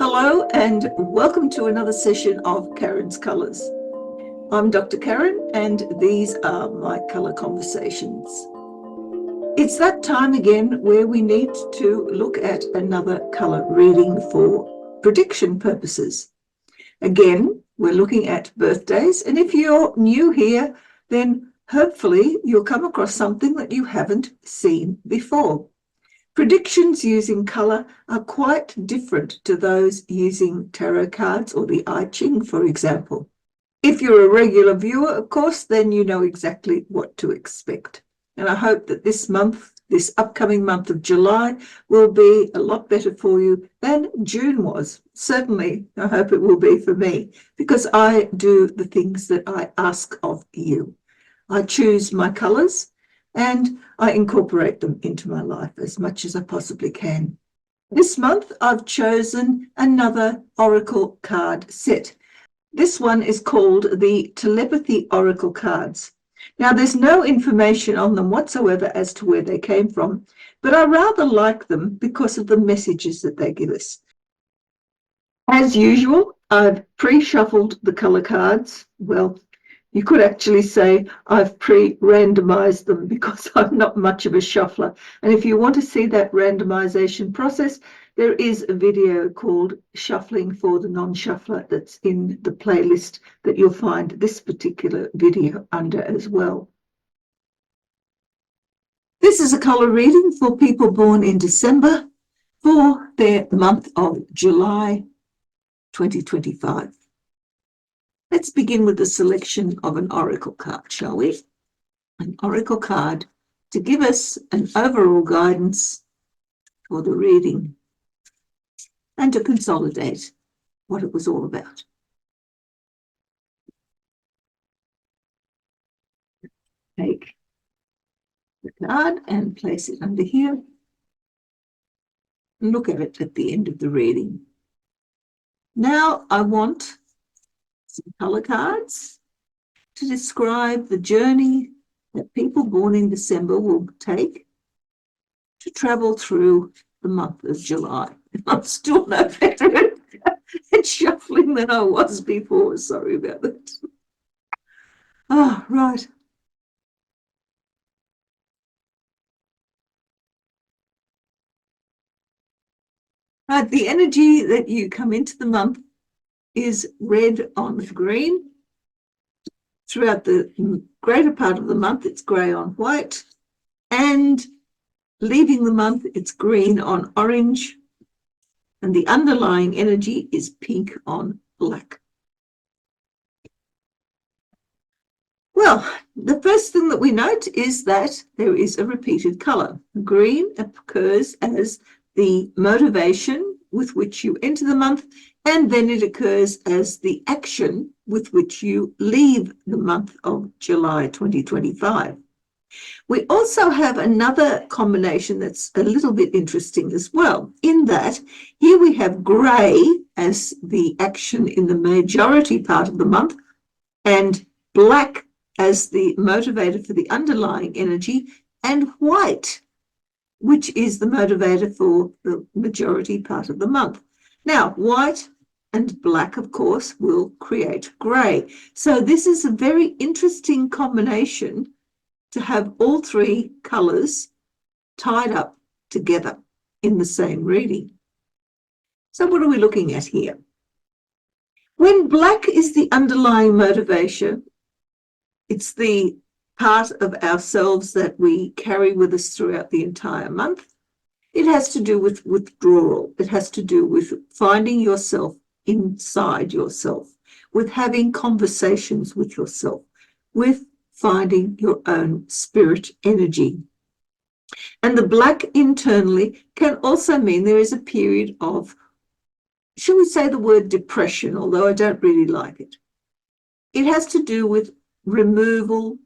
Hello and welcome to another session of Karen's Colours. I'm Dr. Karen and these are my colour conversations. It's that time again where we need to look at another colour reading for prediction purposes. Again, we're looking at birthdays, and if you're new here, then hopefully you'll come across something that you haven't seen before. Predictions using colour are quite different to those using tarot cards or the I Ching, for example. If you're a regular viewer, of course, then you know exactly what to expect. And I hope that this month, this upcoming month of July, will be a lot better for you than June was. Certainly, I hope it will be for me, because I do the things that I ask of you. I choose my colours and I incorporate them into my life as much as I possibly can. This month, I've chosen another Oracle card set. This one is called the Telepathy Oracle cards. Now, there's no information on them whatsoever as to where they came from, but I rather like them because of the messages that they give us. As usual, I've pre-shuffled the colour cards. Well, you could actually say I've pre-randomized them because I'm not much of a shuffler. And if you want to see that randomization process, there is a video called Shuffling for the Non-Shuffler that's in the playlist that you'll find this particular video under as well. This is a colour reading for people born in December for their month of July 2025. Let's begin with the selection of an oracle card, shall we? An oracle card to give us an overall guidance for the reading and to consolidate what it was all about. Take the card and place it under here. Look at it at the end of the reading. Now I want some colour cards to describe the journey that people born in December will take to travel through the month of July. I'm still no better at shuffling than I was before. Sorry about that. Oh, right. Right, the energy that you come into the month is red on green. Throughout the greater part of the month, it's grey on white. And leaving the month, it's green on orange. And the underlying energy is pink on black. Well, the first thing that we note is that there is a repeated colour. Green occurs as the motivation with which you enter the month, and then it occurs as the action with which you leave the month of July 2025. We also have another combination that's a little bit interesting as well, in that here we have grey as the action in the majority part of the month and black as the motivator for the underlying energy, and white, which is the motivator for the majority part of the month. Now, white and black, of course, will create grey. So this is a very interesting combination to have all three colours tied up together in the same reading. So what are we looking at here? When black is the underlying motivation, it's the part of ourselves that we carry with us throughout the entire month. It has to do with withdrawal. It has to do with finding yourself inside yourself, with having conversations with yourself, with finding your own spirit energy. And the black internally can also mean there is a period of, shall we say the word depression, although I don't really like it. It has to do with removal,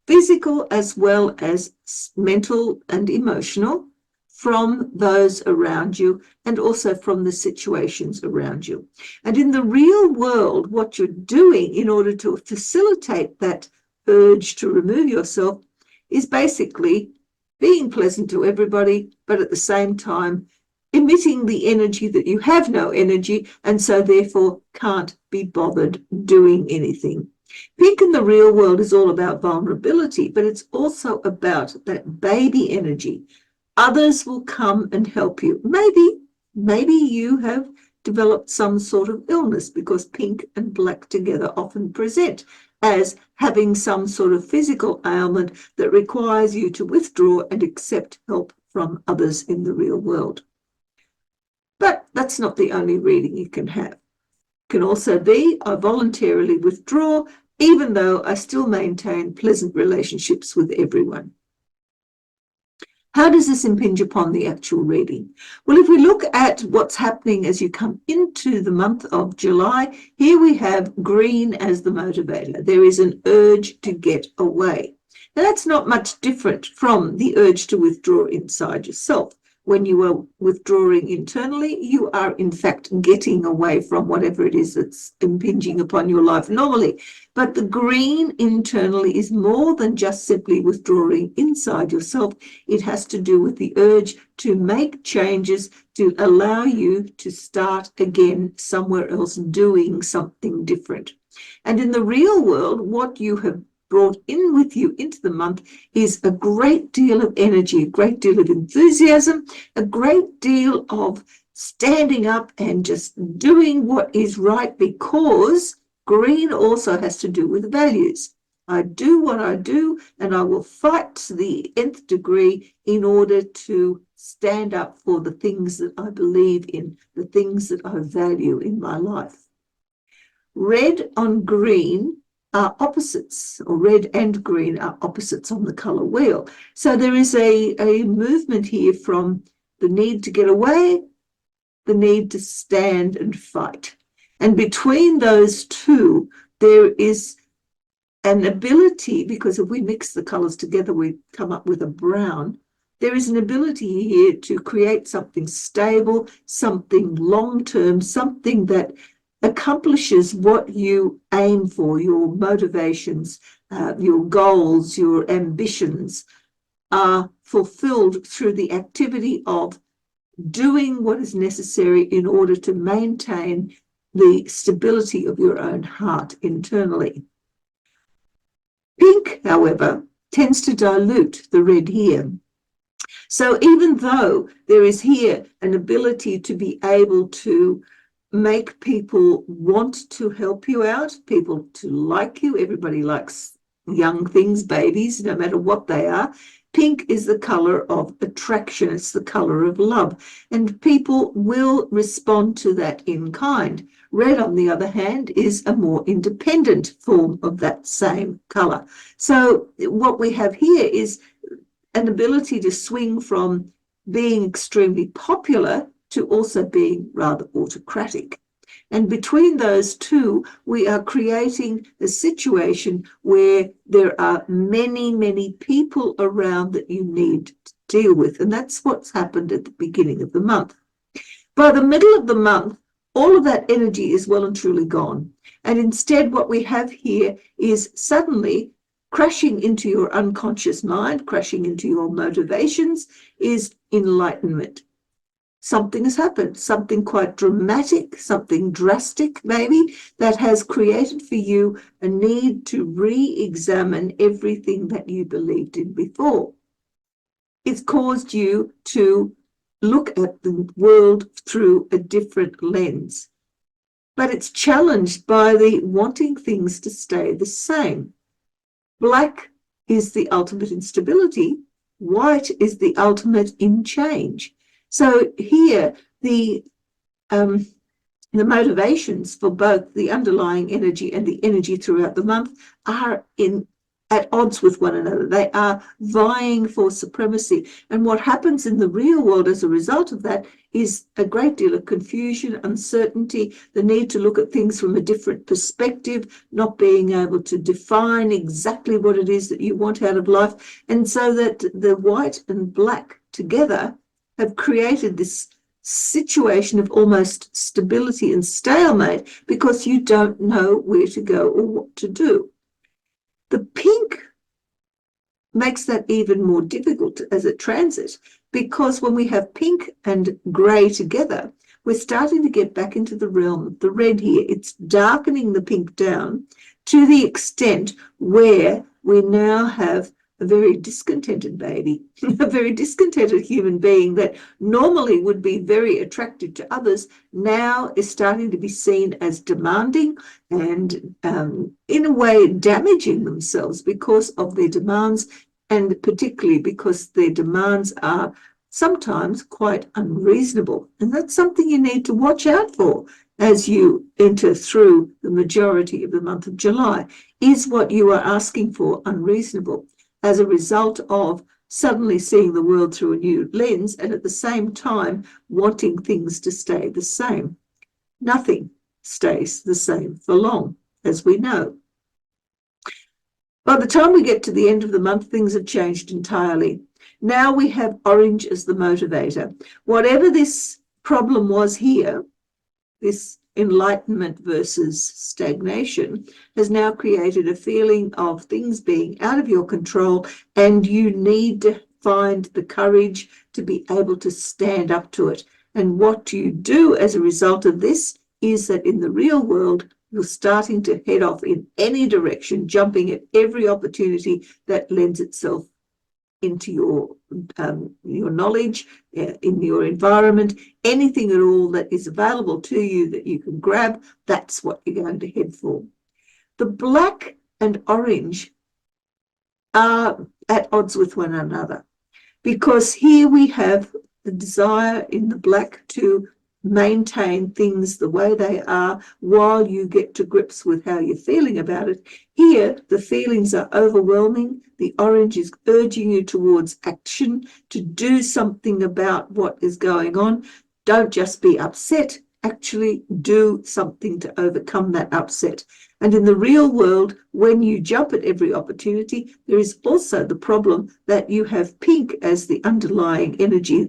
physical as well as mental and emotional, from those around you and also from the situations around you. And in the real world, what you're doing in order to facilitate that urge to remove yourself is basically being pleasant to everybody, but at the same time emitting the energy that you have no energy, and so therefore can't be bothered doing anything. Pink in the real world is all about vulnerability, but it's also about that baby energy. Others will come and help you. Maybe you have developed some sort of illness, because pink and black together often present as having some sort of physical ailment that requires you to withdraw and accept help from others in the real world. But that's not the only reading you can have. It can also be, I voluntarily withdraw, even though I still maintain pleasant relationships with everyone. How does this impinge upon the actual reading? Well, if we look at what's happening as you come into the month of July, here we have green as the motivator. There is an urge to get away. Now, that's not much different from the urge to withdraw inside yourself. When you are withdrawing internally, you are in fact getting away from whatever it is that's impinging upon your life normally. But the green internally is more than just simply withdrawing inside yourself. It has to do with the urge to make changes to allow you to start again somewhere else, doing something different. And in the real world, what you have brought in with you into the month is a great deal of energy, a great deal of enthusiasm, a great deal of standing up and just doing what is right, because green also has to do with values. I do what I do, and I will fight to the nth degree in order to stand up for the things that I believe in, the things that I value in my life. Red on green are opposites, or red and green are opposites on the colour wheel. So there is a movement here from the need to get away, the need to stand and fight. And between those two, there is an ability, because if we mix the colours together, we come up with a brown. There is an ability here to create something stable, something long-term, something that accomplishes what you aim for, your motivations, your goals, your ambitions are fulfilled through the activity of doing what is necessary in order to maintain the stability of your own heart internally. Pink, however, tends to dilute the red here. So even though there is here an ability to be able to make people want to help you out, people to like you. Everybody likes young things, babies, no matter what they are. Pink is the color of attraction. It's the color of love. And people will respond to that in kind. Red, on the other hand, is a more independent form of that same color. So what we have here is an ability to swing from being extremely popular to also being rather autocratic. And between those two, we are creating a situation where there are many, many people around that you need to deal with. And that's what's happened at the beginning of the month. By the middle of the month, all of that energy is well and truly gone. And instead, what we have here is suddenly crashing into your unconscious mind, crashing into your motivations, is enlightenment. Something has happened, something quite dramatic, something drastic maybe, that has created for you a need to re-examine everything that you believed in before. It's caused you to look at the world through a different lens. But it's challenged by the wanting things to stay the same. Black is the ultimate in stability. White is the ultimate in change. So here, the motivations for both the underlying energy and the energy throughout the month are at odds with one another. They are vying for supremacy. And what happens in the real world as a result of that is a great deal of confusion, uncertainty, the need to look at things from a different perspective, not being able to define exactly what it is that you want out of life. And so that the white and black together have created this situation of almost stability and stalemate, because you don't know where to go or what to do. The pink makes that even more difficult as a transit, because when we have pink and grey together, we're starting to get back into the realm of the red here. It's darkening the pink down to the extent where we now have a very discontented baby, a very discontented human being that normally would be very attractive to others, now is starting to be seen as demanding and in a way damaging themselves because of their demands, and particularly because their demands are sometimes quite unreasonable. And that's something you need to watch out for as you enter through the majority of the month of July. Is what you are asking for unreasonable as a result of suddenly seeing the world through a new lens and at the same time wanting things to stay the same? Nothing stays the same for long, as we know. By the time we get to the end of the month, things have changed entirely. Now we have orange as the motivator. Whatever this problem was here, this enlightenment versus stagnation, has now created a feeling of things being out of your control, and you need to find the courage to be able to stand up to it. And what you do as a result of this is that in the real world, you're starting to head off in any direction, jumping at every opportunity that lends itself into your knowledge, in your environment, anything at all that is available to you that you can grab, that's what you're going to head for. The black and orange are at odds with one another, because here we have the desire in the black to maintain things the way they are while you get to grips with how you're feeling about it. Here, the feelings are overwhelming. The orange is urging you towards action, to do something about what is going on. Don't just be upset. Actually do something to overcome that upset. And in the real world, when you jump at every opportunity, there is also the problem that you have pink as the underlying energy,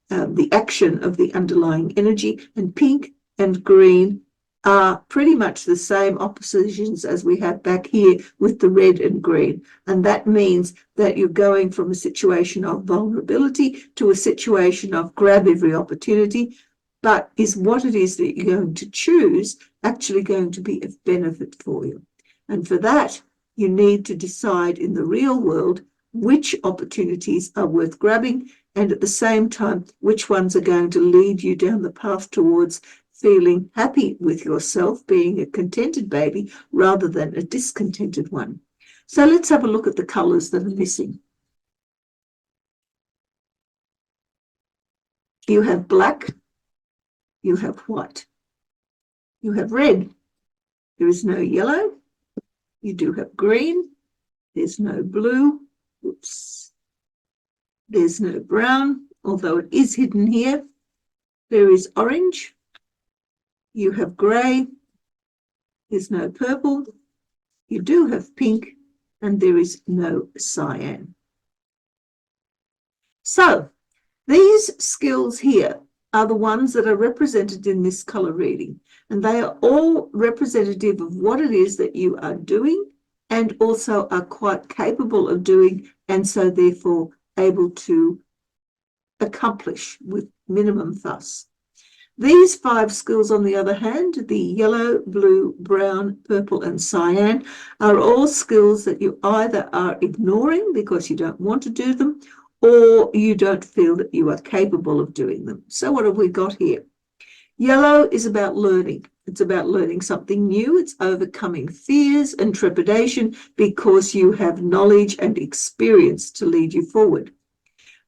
the action of the underlying energy, and pink and green are pretty much the same oppositions as we have back here with the red and green. And that means that you're going from a situation of vulnerability to a situation of grab every opportunity. But is what it is that you're going to choose actually going to be of benefit for you? And for that, you need to decide in the real world which opportunities are worth grabbing, and at the same time, which ones are going to lead you down the path towards feeling happy with yourself, being a contented baby rather than a discontented one. So let's have a look at the colours that are missing. You have black, you have white, you have red, there is no yellow, you do have green, there's no blue, oops, there's no brown, although it is hidden here. There is orange, you have grey, there's no purple, you do have pink, and there is no cyan. So these skills here are the ones that are represented in this colour reading, and they are all representative of what it is that you are doing and also are quite capable of doing, and so therefore able to accomplish with minimum fuss. These 5 skills, on the other hand, the yellow, blue, brown, purple, and cyan, are all skills that you either are ignoring because you don't want to do them, or you don't feel that you are capable of doing them. So what have we got here? Yellow is about learning. It's about learning something new. It's overcoming fears and trepidation because you have knowledge and experience to lead you forward.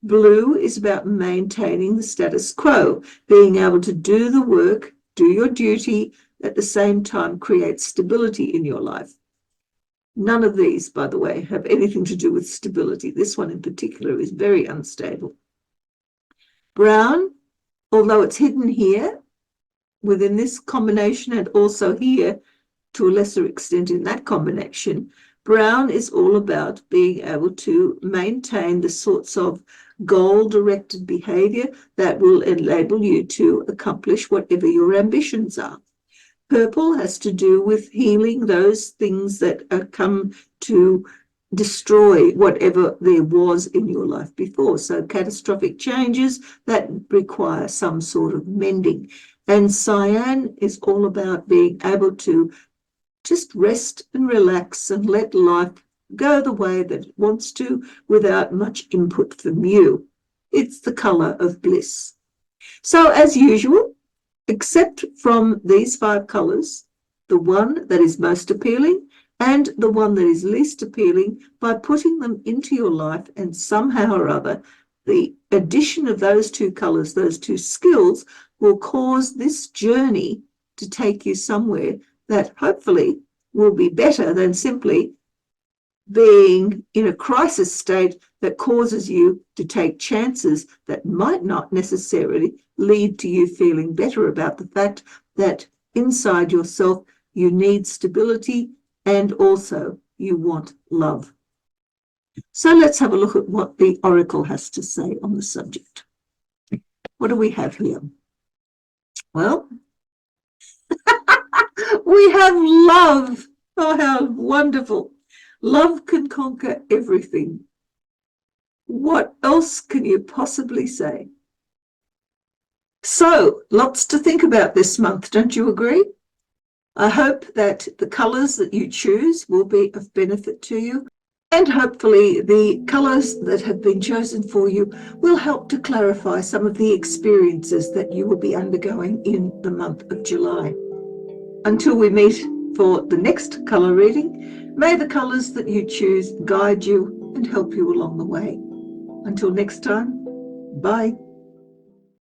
Blue is about maintaining the status quo, being able to do the work, do your duty, at the same time create stability in your life. None of these, by the way, have anything to do with stability. This one in particular is very unstable. Brown, although it's hidden here within this combination and also here to a lesser extent in that combination, brown is all about being able to maintain the sorts of goal-directed behavior that will enable you to accomplish whatever your ambitions are. Purple has to do with healing those things that come to destroy whatever there was in your life before. So catastrophic changes that require some sort of mending. And cyan is all about being able to just rest and relax and let life go the way that it wants to without much input from you. It's the color of bliss. So as usual, except from these 5 colors, the one that is most appealing and the one that is least appealing, by putting them into your life, and somehow or other, the addition of those 2 colors, those 2 skills, will cause this journey to take you somewhere that hopefully will be better than simply being in a crisis state that causes you to take chances that might not necessarily lead to you feeling better about the fact that inside yourself you need stability and also you want love. So let's have a look at what the Oracle has to say on the subject. What do we have here? Well, we have love. Oh, how wonderful. Love can conquer everything. What else can you possibly say? So, lots to think about this month, don't you agree? I hope that the colours that you choose will be of benefit to you, and hopefully the colours that have been chosen for you will help to clarify some of the experiences that you will be undergoing in the month of July. Until we meet for the next colour reading, may the colours that you choose guide you and help you along the way. Until next time, bye.